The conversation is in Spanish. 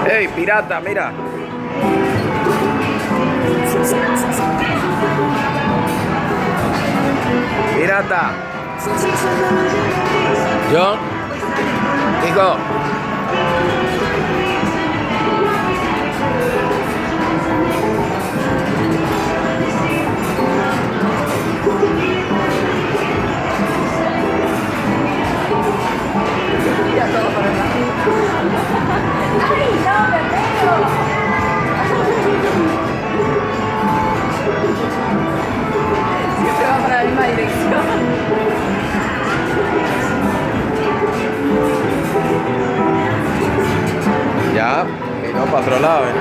¡Ey, pirata, mira! Pirata. John, hijo. Ya todo para el lado. ¡Ay, no, me pego! Siempre va para la misma dirección. Ya, y no para otro lado, ¿eh?